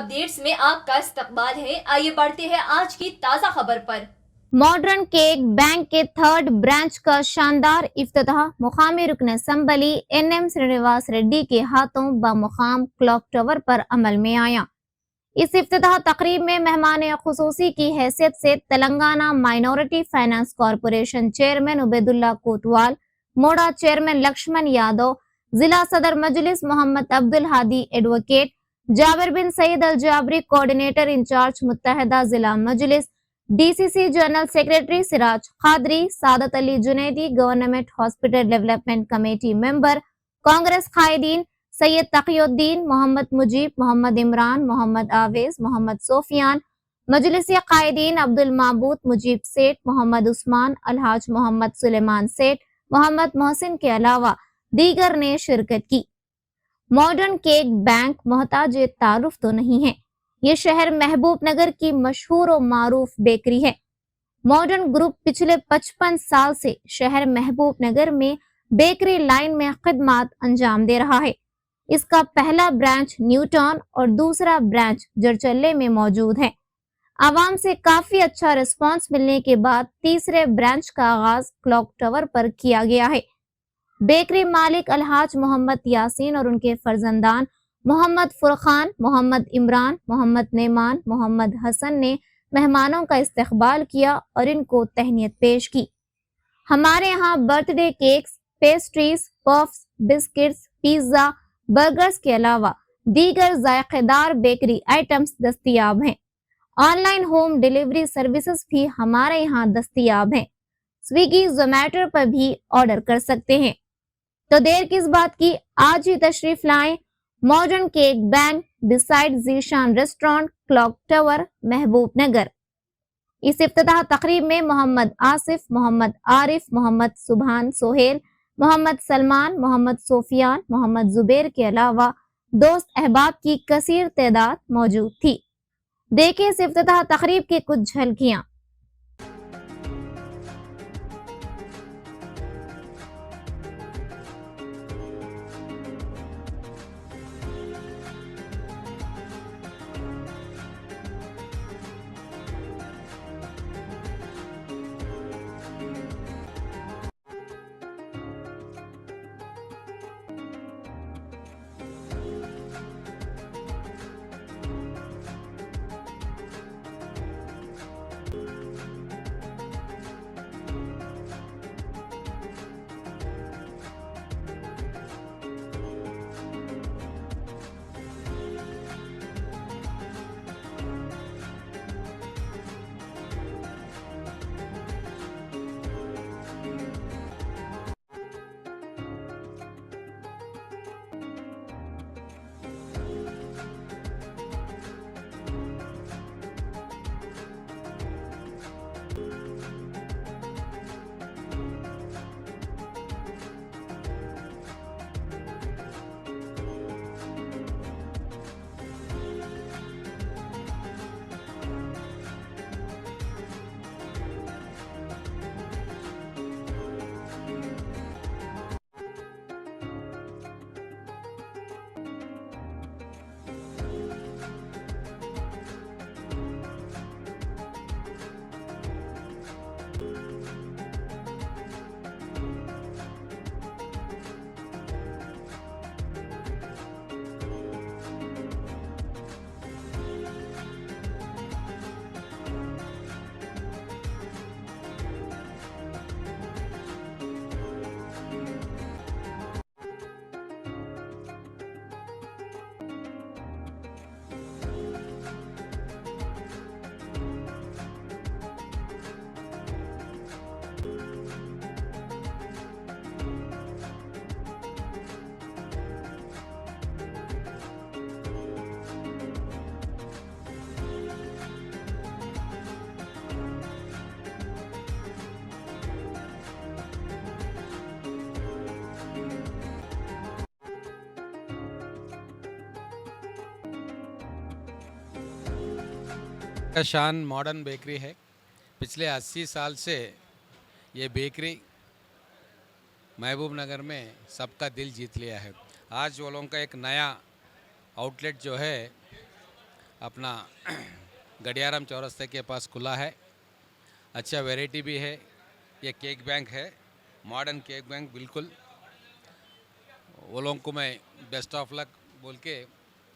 Updates में आपका इस्तकबाल है। आइए बढ़ते हैं आज की ताज़ा खबर पर। मॉडर्न केक बैंक के थर्ड ब्रांच का शानदार इफ्तिताह मुकामी रुकन असम्बली NM श्रीनिवास रेड्डी के हाथों बमुकाम क्लॉक टावर पर अमल में आया। इस इफ्तिताह तकरीब में मेहमान खुसूसी की हैसियत से Telangana minority finance corporation chairman Ubaidullah Kotwal, मोड़ा चेयरमैन लक्ष्मण यादव, जिला सदर Majlis Mohammed Abdul Hadi advocate, Jabir bin Saeed Al Jabri coordinator incharge मुत्तहदा जिला Majlis, DCC general secretary Siraj Khadri, Sadat Ali Junaidi, government hospital development committee member, Congress कायदीन सैयद तकीउद्दीन, मोहम्मद मुजीब, मोहम्मद इमरान, मोहम्मद आवेज, मोहम्मद सोफियान, मजलिस कायदीन अब्दुल माबूद, मुजीब सेठ, मोहम्मद उस्मान, अलहाज मोहम्मद सुलेमान सेठ, मोहम्मद मोहसिन के अलावा दीगर ने शिरकत की। मॉडर्न केक बैंक मोहताज तारुफ तो नहीं है, ये शहर महबूब नगर की मशहूर और मारूफ बेकरी है। मॉडर्न ग्रुप पिछले 55 साल से शहर महबूब नगर में बेकरी लाइन में खिदमत अंजाम दे रहा है। इसका पहला ब्रांच न्यू टाउन और दूसरा ब्रांच जरचल्ले में मौजूद है। आवाम से काफी अच्छा रिस्पांस मिलने के बाद तीसरे ब्रांच का आगाज क्लॉक टावर पर किया गया है। बेकरी मालिक अलहाज मोहम्मद यासीन और उनके फर्जंदान मोहम्मद फुरखान, मोहम्मद इमरान, मोहम्मद नेमान, मोहम्मद हसन ने मेहमानों का इस्तकबाल किया और इनको तहनीत पेश की। हमारे यहाँ birthday cakes, pastries, puffs, biscuits, pizza, burgers के अलावा दीगर जायकेदार बेकरी आइटम्स दस्तयाब हैं। ऑनलाइन होम डिलीवरी सर्विसेज भी हमारे यहाँ दस्तयाब हैं। स्विगी, जोमेटो पर भी ऑर्डर कर सकते हैं। तो देर किस बात की, आज ही तशरीफ लाएं modern cake bank beside Zeeshan restaurant, clock tower, महबूब नगर। इस इफ्तिताह तकरीब में मोहम्मद आसिफ, मोहम्मद आरिफ, मोहम्मद सुभान सोहेल, मोहम्मद सलमान, मोहम्मद सोफियान, मोहम्मद जुबैर के अलावा दोस्त अहबाब की कसीर तादाद मौजूद थी। देखें इस इफ्तिताह तकरीब की कुछ झलकियां। का शान मॉडर्न बेकरी है। पिछले 80 साल से ये बेकरी महबूब नगर में सबका दिल जीत लिया है। आज वो लोगों का एक नया आउटलेट जो है अपना गडियाराम चौरस्ते के पास खुला है। अच्छा वैरायटी भी है। ये केक बैंक है, मॉडर्न केक बैंक बिल्कुल। वो लोगों को मैं बेस्ट ऑफ लक बोल के,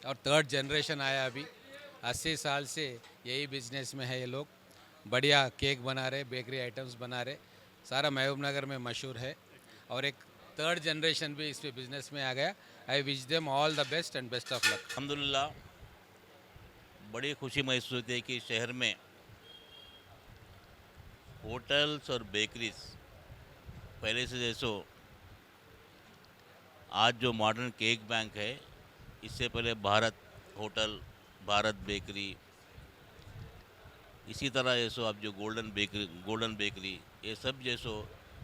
और थर्ड जनरेशन आया अभी, 80 साल से यही बिजनेस में है ये लोग। बढ़िया केक बना रहे, बेकरी आइटम्स बना रहे, सारा महबूब नगर में मशहूर है। और एक थर्ड जनरेशन भी इसमें बिजनेस में आ गया। I wish them all the best and best of luck. अल्हम्दुलिल्लाह बड़ी खुशी महसूस होती है कि शहर में होटल्स और बेकरीज पहले से जैसो आज जो मॉडर्न केक बैंक है, इससे पहले भारत होटल, भारत बेकरी, इसी तरह जैसो अब जो गोल्डन बेकरी, ये सब जैसो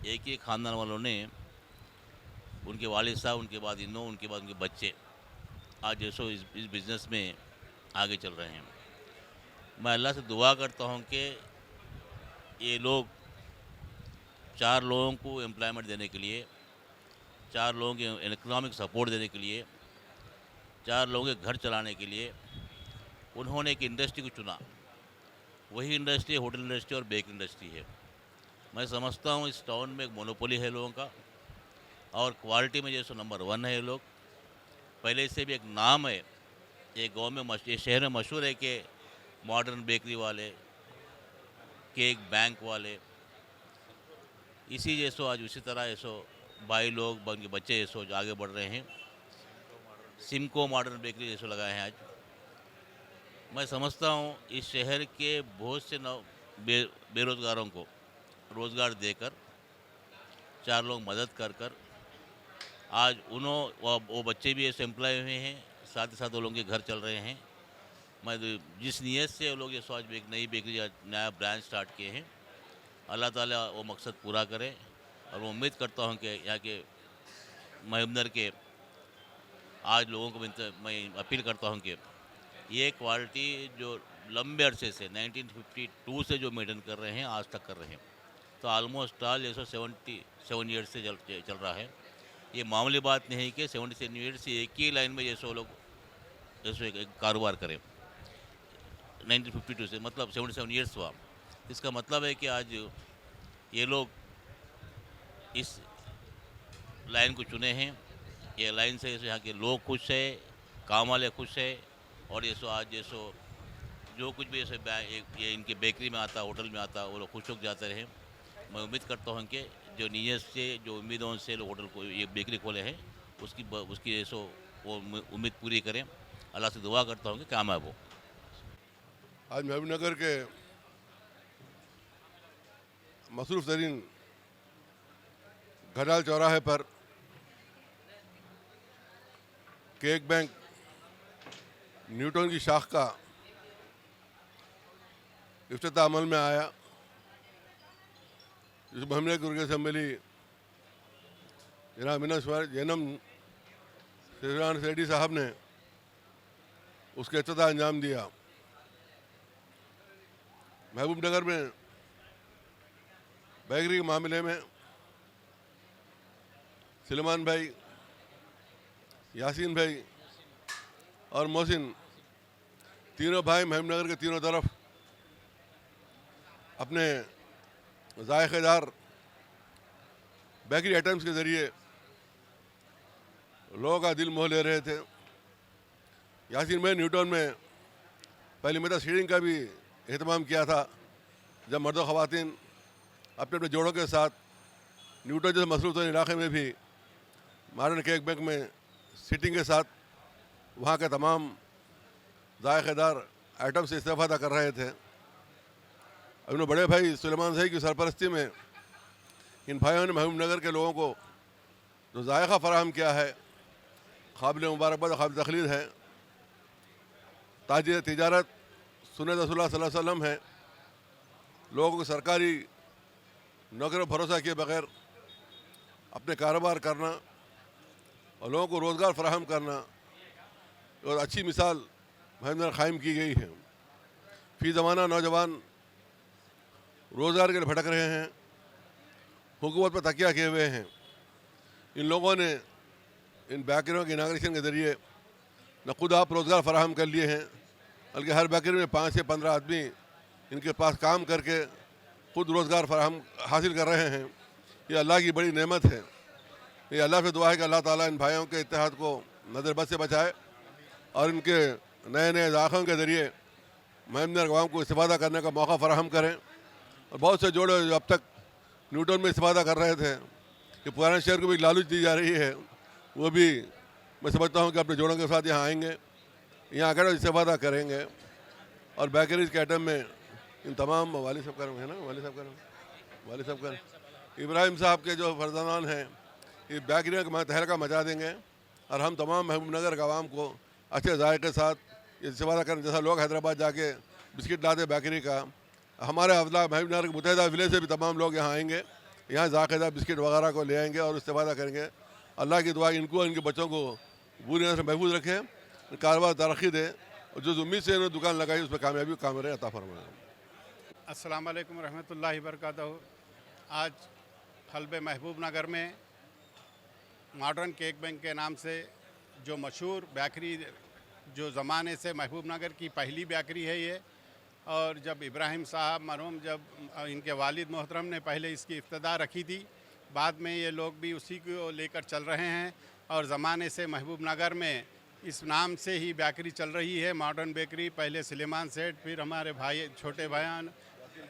एक ही ख़ानदान वालों ने, उनके वालिद साहब, उनके बाद इन्हों, उनके बाद उनके बच्चे आज जैसो इस बिज़नेस में आगे चल रहे हैं। मैं अल्लाह से दुआ करता हूँ कि ये लोग 4 लोगों को एम्प्लॉयमेंट देने के लिए, 4 लोगों के इकोनॉमिक सपोर्ट देने के लिए, 4 लोगों के घर चलाने के लिए उन्होंने एक इंडस्ट्री को चुना। वही इंडस्ट्री होटल इंडस्ट्री और बेकरी इंडस्ट्री है। मैं समझता हूँ इस टाउन में एक मोनोपोली है लोगों का, और क्वालिटी में जैसे नंबर 1 है ये लोग। पहले से भी एक नाम है ये गांव में, ये शहर में मशहूर है कि मॉडर्न बेकरी वाले, केक बैंक वाले। इसी जैसो आज उसी तरह जैसो भाई लोग, उनके बच्चे जैसो जो आगे बढ़ रहे हैं। सिमको मॉडर्न बेकरी जैसो लगाए हैं आज। मैं समझता हूँ इस शहर के बहुत से बेरोज़गारों को रोज़गार देकर, 4 लोग मदद कर आज वो बच्चे भी ऐसे एम्प्लॉय हुए हैं, साथ ही साथ वो लोगों के घर चल रहे हैं। मैं जिस नीयत से वो लोग ये आज एक नई बेकरी या नया ब्रांच स्टार्ट किए हैं, अल्लाह ताला वो मकसद पूरा करे। और मैं उम्मीद करता हूँ कि यहाँ के महबूबनगर के आज लोगों को मैं अपील करता हूँ कि ये क्वालिटी जो लंबे अरसे से 1952 से जो मेंटेन कर रहे हैं, आज तक कर रहे हैं, तो ऑलमोस्ट ऑल जैसे 77 ईयर्स से चल रहा है। ये मामूली बात नहीं है कि 77 ईयर्स से एक ही लाइन में जैसे वो लोग जैसे एक कारोबार करें। 1952 से मतलब 77 ईयर्स हुआ। इसका मतलब है कि आज ये लोग इस लाइन को चुने हैं। ये लाइन से जैसे यहाँ के लोग खुश है, काम वाले खुश है, और जैसो आज जैसो जो कुछ भी जैसे ये इनके बेकरी में आता, होटल में आता, वो लोग खुश होकर जाते रहे। मैं उम्मीद करता हूँ कि जो नीयत से, जो उम्मीदों से लोग होटल को, ये बेकरी खोले हैं, उसकी जैसो वो उम्मीद पूरी करें। अल्लाह से दुआ करता हूँ कि कामयाब हो। आज महबूब नगर के मसरूफ़ तरीन घड़ाल चौराहे पर केक बैंक न्यूटन की शाख का इफ्तिताह अमल में आया, जिस महमले की असम्बली जनाब जैनम शेरवान सेठी साहब ने उसके इफ्तिताह अंजाम दिया। महबूब नगर में बेकरी के मामले में सलमान भाई, यासीन भाई और मोहसिन, तीनों भाई महबूब नगर के तीनों तरफ अपने जायकेदार बेकरी आइटम्स के ज़रिए लोगों का दिल मोह ले रहे थे। यासीन भाई न्यूटन में पहली मरतबा सीडिंग का भी एहतमाम किया था, जब मर्द ख़वातीन अपने अपने जोड़ों के साथ न्यूटन जैसे मसरूफ़ इलाके में भी मॉडर्न केक बैंक में सीटिंग के साथ वहाँ के तमाम जायकेदार आइटम से इस्तेफ़ादा कर रहे थे। अपने बड़े भाई सुलेमान साहब की सरपरस्ती में इन भाइयों ने महबूब नगर के लोगों को जो जायका फ़राहम किया है, काबिल मुबारकबाद, काबिल तखलीद है। तिजारत सुन्नत रसूलुल्लाह सल्लल्लाहु अलैहि वसल्लम है। लोगों को सरकारी नौकरी पर भरोसा किए बगैर अपने कारोबार करना और लोगों को रोज़गार फराहम करना, और अच्छी मिसाल महबूब कायम की गई है। फ़ी ज़माना नौजवान रोज़गार के लिए भटक रहे हैं, हुकूमत पर तकिया किए हुए हैं। इन लोगों ने इन बेकरियों के इनाग्रेशन के ज़रिए न खुद आप रोज़गार फराहम कर लिए हैं, बल्कि हर बेकरी में 5 से 15 आदमी इनके पास काम करके खुद रोज़गार फराहम हासिल कर रहे हैं। ये अल्लाह की बड़ी नेमत है। ये अल्लाह से दुआ है कि अल्लाह ताला इन भाइयों के इत्तेहाद को नज़रबद से बचाए और इनके नए नए ज़ायक़ों के ज़रिए महमनगर अवाम को इस्तेफ़ादा करने का मौका फ़राहम करें। और बहुत से जोड़े जो अब तक न्यूटन में इस्तेफ़ादा कर रहे थे कि पुराने शहर को भी लालच दी जा रही है, वो भी मैं समझता हूँ कि अपने जोड़ों के साथ यहाँ आएंगे, यहाँ आकर इस्तेफ़ादा करेंगे। और बेकरीज के आइटम में इन तमाम वाली साहब है ना, वाली साहब कर इब्राहिम साहब के जो फर्जंदान हैं ये बेकरियों का तहलका मचा देंगे और हम तमाम महबूबनगर के आवाम को अच्छे जायके के साथ इस्तेफ़ादा करें। जैसा लोग हैदराबाद जाके बिस्किट लाते बेकरी का, हमारे अवला महबूबनगर के मुतहदा विलेज से भी तमाम लोग यहाँ आएंगे, यहाँ जायकेदार बिस्किट वगैरह को ले आएंगे और इस्तेफ़ादा करेंगे। अल्लाह की दुआ इनको इनके बच्चों को बुरी तरह से महफूज रखे, कारोबार तरक्की दे और जो उम्मीद से इन्होंने दुकान लगाई उसमें कामयाबी कामयाबी अता फरमाए। अस्सलाम वालेकुम रहमतुल्लाहि वबरकातुहू। आज हल्बे महबूब नगर में मॉडर्न केक बैंक के नाम से जो मशहूर बेकरी जो ज़माने से महबूब नगर की पहली बेकरी है ये, और जब इब्राहिम साहब मरहूम जब इनके वालिद मोहतरम ने पहले इसकी इब्तिदा रखी थी, बाद में ये लोग भी उसी को लेकर चल रहे हैं और ज़माने से महबूब नगर में इस नाम से ही बेकरी चल रही है, मॉडर्न बेकरी। पहले सुलेमान सेठ, फिर हमारे भाई छोटे भाईयान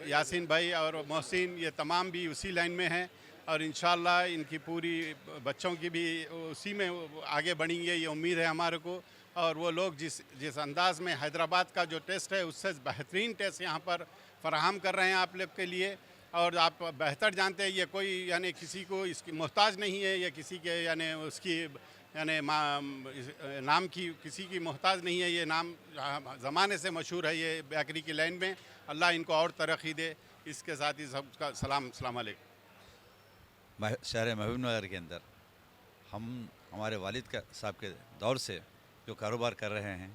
यासीन भाई और मोहसिन, ये तमाम भी उसी लाइन में हैं और इंशाल्लाह इनकी पूरी बच्चों की भी उसी में आगे बढ़ेंगे, ये उम्मीद है हमारे को। और वो लोग जिस अंदाज़ में हैदराबाद का जो टेस्ट है उससे बेहतरीन टेस्ट यहाँ पर फराहम कर रहे हैं आप लोग के लिए। और आप बेहतर जानते हैं ये कोई यानी किसी को इसकी मोहताज नहीं है, ये किसी के यानी उसकी यानी नाम की किसी की मोहताज नहीं है। ये नाम ज़माने से मशहूर है ये बेकरी की लाइन में। अल्लाह इनको और तरक्की दे। इसके साथ ही सबका सलाम, अस्सलाम वालेकुम। शहर महबूब नगर के अंदर हम हमारे वालिद का साहब के दौर से जो कारोबार कर रहे हैं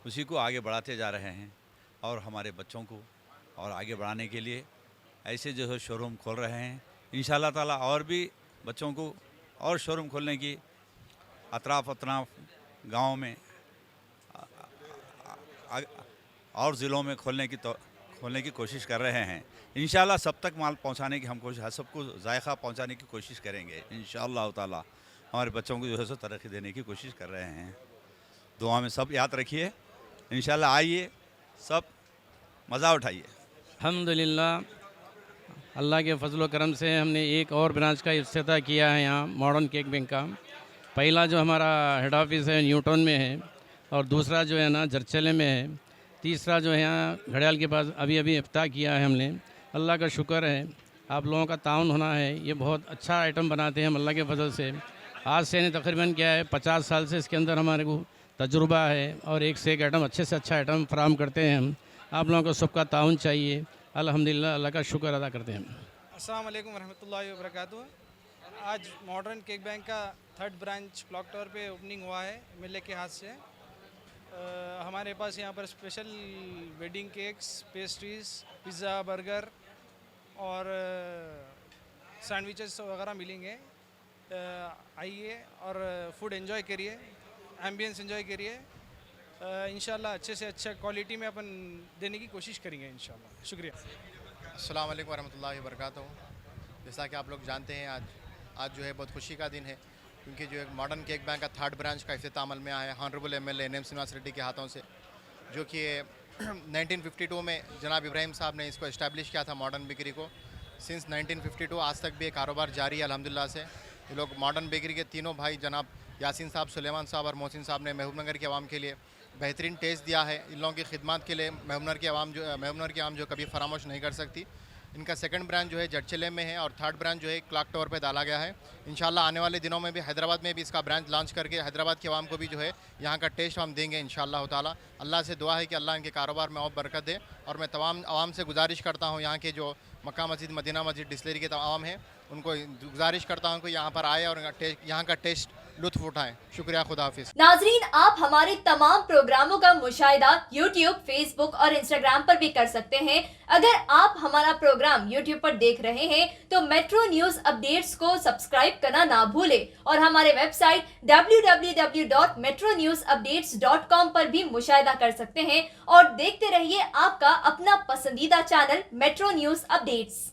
उसी को आगे बढ़ाते जा रहे हैं और हमारे बच्चों को और आगे बढ़ाने के लिए ऐसे जो है शोरूम खोल रहे हैं। इंशाल्लाह ताला और भी बच्चों को और शोरूम खोलने की अतराफ़ गाँव में और ज़िलों में खोलने की कोशिश कर रहे हैं। इंशाल्लाह सब तक माल पहुंचाने की हम कोशिश, सबको जायका पहुंचाने की कोशिश करेंगे इंशाल्लाह ताला। हमारे बच्चों को जो है सो तरक्की देने की कोशिश कर रहे हैं। दुआ में सब याद रखिए। इंशाल्लाह आइए, सब मज़ा उठाइए। अल्हम्दुलिल्लाह, अल्लाह के फजल करम से हमने एक और ब्रांच का इफ्तिताह किया है यहाँ मॉडर्न केक बैंक का। पहला जो हमारा हेड ऑफिस है न्यूटन में है और दूसरा जो है ना जरचले में है, तीसरा जो है यहाँ घड़ियाल के पास अभी इफ्तिताह किया है हमने। अल्लाह का शुक्र है, आप लोगों का ताउन होना है। ये बहुत अच्छा आइटम बनाते हैं हम अल्लाह के फजल से। आज से तकरीबन क्या है 50 साल से इसके अंदर हमारे को तजुर्बा है और एक से एक आइटम अच्छे से अच्छा आइटम फराहम करते हैं हम। आप लोगों को सबका ताउन चाहिए। अल्हम्दुलिल्लाह, अल्लाह का शुक्र अदा करते हैं। अस्सलाम वालेकुम रहमतुल्लाहि व बरकातुहू। आज मॉडर्न केक बैंक का 3rd ब्रांच क्लॉक टावर पे ओपनिंग हुआ है मिले के हाथ से। हमारे पास यहाँ पर special wedding cakes, pastries, pizza, burger और सैंडविचेस वगैरह मिलेंगे। आइए और फूड एंजॉय करिए, एम्बियंस एंजॉय करिए। इंशाल्लाह अच्छे से अच्छा क्वालिटी में अपन देने की कोशिश करेंगे इंशाल्लाह। शुक्रिया। अस्सलाम वालेकुम वरहमतुल्लाहि वबरकातुहू। जैसा कि आप लोग जानते हैं आज जो है बहुत खुशी का दिन है, क्योंकि जो एक मॉडर्न केक बैंक का 3rd ब्रांच का इफ्तिताह अमल में आया है honourable MLA NM Srinivas Reddy के हाथों से, जो कि 1952 में जनाब इब्राहिम साहब ने इसको इस्टेब्लिश किया था मॉडर्न बेकरी को। सिंस 1952 आज तक भी ये कारोबार जारी है अल्हम्दुलिल्लाह से। ये लोग मॉडर्न बेकरी के तीनों भाई जनाब यासीन साहब, सुलेमान साहब और मोहसिन साहब ने महबूबनगर के आवाम के लिए बेहतरीन टेस्ट दिया है। इन लोगों की खिदमत के लिए महबूबनगर की आवाम जो कभी फरामोश नहीं कर सकती। इनका 2nd ब्रांच जो है जडचले में है और 3rd ब्रांच जो है क्लॉक टावर पे डाला गया है। इंशाल्लाह आने वाले दिनों में भी हैदराबाद में भी इसका ब्रांच लॉन्च करके हैदराबाद के आवाम को भी जो है यहाँ का टेस्ट हम देंगे इंशाल्लाह ताला। अल्लाह से दुआ है कि अल्लाह इनके कारोबार में और बरकत दे। और मैं तमाम आवाम से गुजारिश करता हूँ, यहाँ के जो मक्का मस्जिद, मदीना मस्जिद, डिस्टिलरी के आवाम हैं, उनको गुजारिश करता हूँ कि यहाँ पर आए और यहाँ का टेस्ट लुत्फ़ उठाएं। शुक्रिया, खुदा हाफिज़। नाजरीन, आप हमारे तमाम प्रोग्रामों का मुशाहिदा YouTube, Facebook और Instagram पर भी कर सकते हैं। अगर आप हमारा प्रोग्राम YouTube पर देख रहे हैं तो मेट्रो न्यूज अपडेट्स को सब्सक्राइब करना ना भूलें और हमारे वेबसाइट www.metronewsupdates.com पर भी मुशाहिदा कर सकते हैं और देखते रहिए आपका अपना पसंदीदा चैनल मेट्रो न्यूज अपडेट्स।